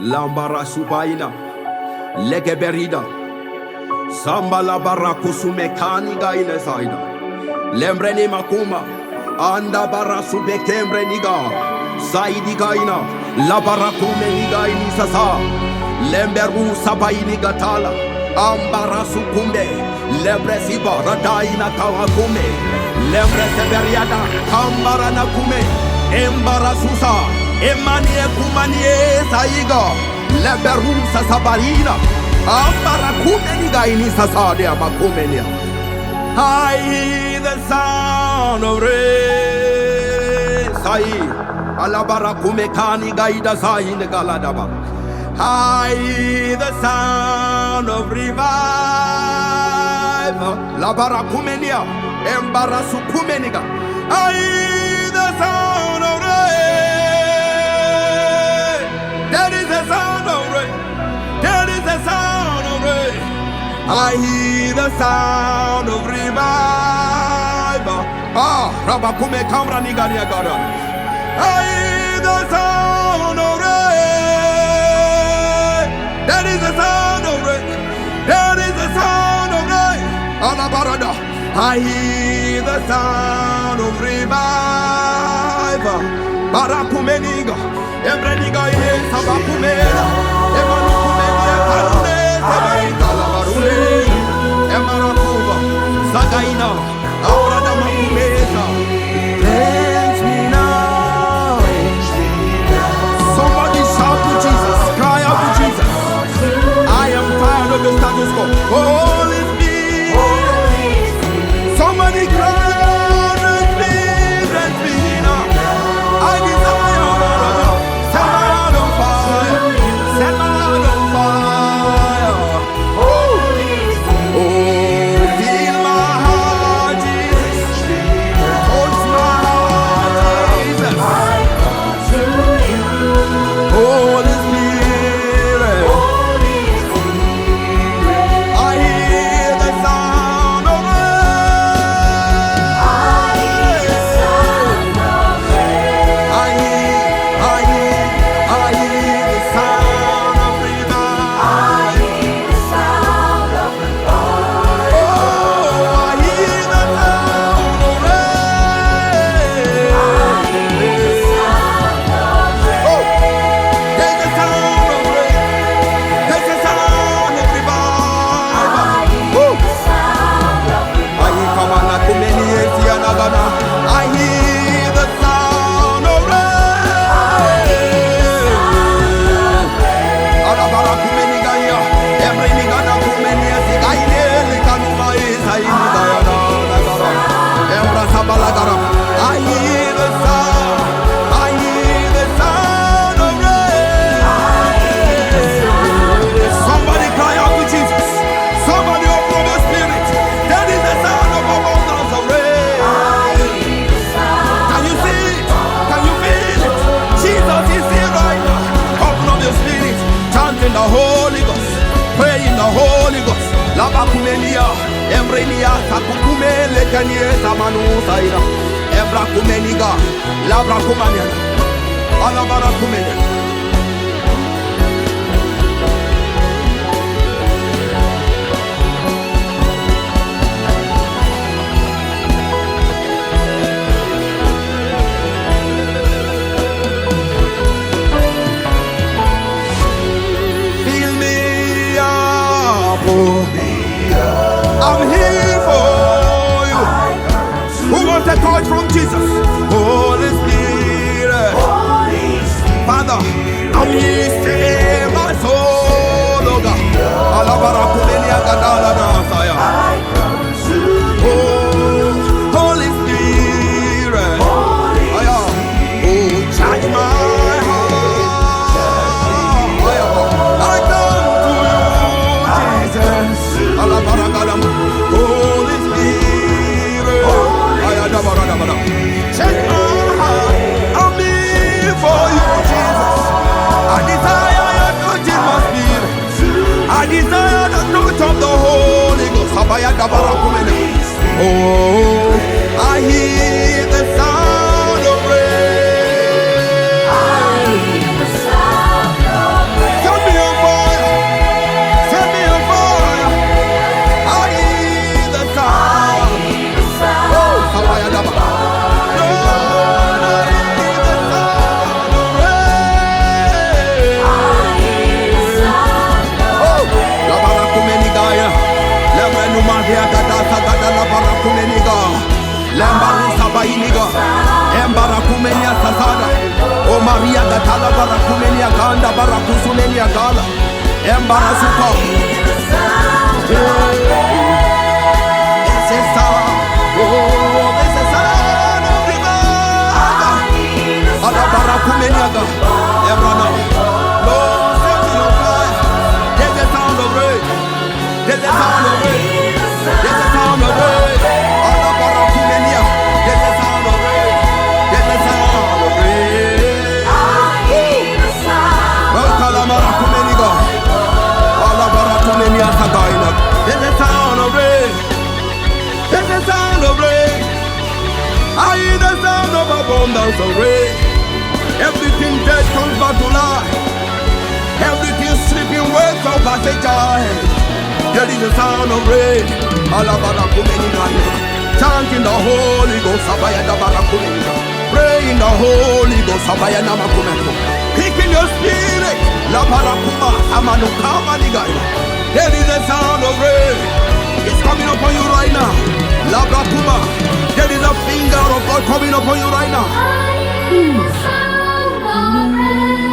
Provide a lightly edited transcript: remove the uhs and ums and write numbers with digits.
Lambara subaina. Legeberida. Sambala barakusu mekaniga inesaida. Lembreni makuma. Anda barasu bekembre niga. Saidi gaina. La barakume niga inisasa. Lemberu sabaini gatala. Ambarasu kumbe. Lebresiba radaina kawakume. Lebreseberiada. Ambarana kume. Embarasusa. Emanie kumanie saiga. Leberusa sabarina. Ambarakumeniga inisa de abakumenia. I hear the sound of rain. Sai. Alabarakumekani gaida sai in galadaba. I hear the sound of revival. Labarakumenia. Embarasukumeniga. I hear the sound of rain. That is the sound of rain. That is the sound of rain. I hear the sound of revival. Rabakume kamra nigania gara. I hear the sound of rain. That is the sound of rain. That is the sound of rain. Alabarada. I hear the sound of revival. Barakumeniga. Ebreniga is Sabakumela. Emanukumenia Karune. Sabainkalabarune. Emarakuba. Zagaina. Aurada Makumesa. Cleanse me now. Somebody shout to Jesus. Cry out to Jesus. I am tired of the status quo. Holy Spirit. Somebody cry. Labakumenia, Embrenia, Sakukume, Lekanie, Samanu, Saira, Embrakumeniga, Labrakumania, Alabarakumenia. Fill me up, I'm here for you. Who wants a touch from Jesus? Holy Spirit. Father, Kala barakumenia ganda barakusumenia gala. Embarasuko. This is sound. Oh, this is sound of revival. Ala barakumenia ga. Ebrana. Lord, set me on fire. There's a sound of rain. There's a sound of rain. There's a sound of rain. Ala barakumenia. There's a sound of rain. There's a sound of rain. Oh, kala barakumenia ga. Ala barakumenia sagaina. There's a sound of rain. There's a sound of rain. I hear the sound of abundance of rain. Everything dead comes back to life. Everything sleeping wakes up as a child. There is a sound of rain. Chanting the Holy Ghost. Pray in the Holy Ghost. Kick in your spirit. There is a sound of rain. It's coming upon you right now. There is a finger of God coming upon you right now. He's a sound of rain.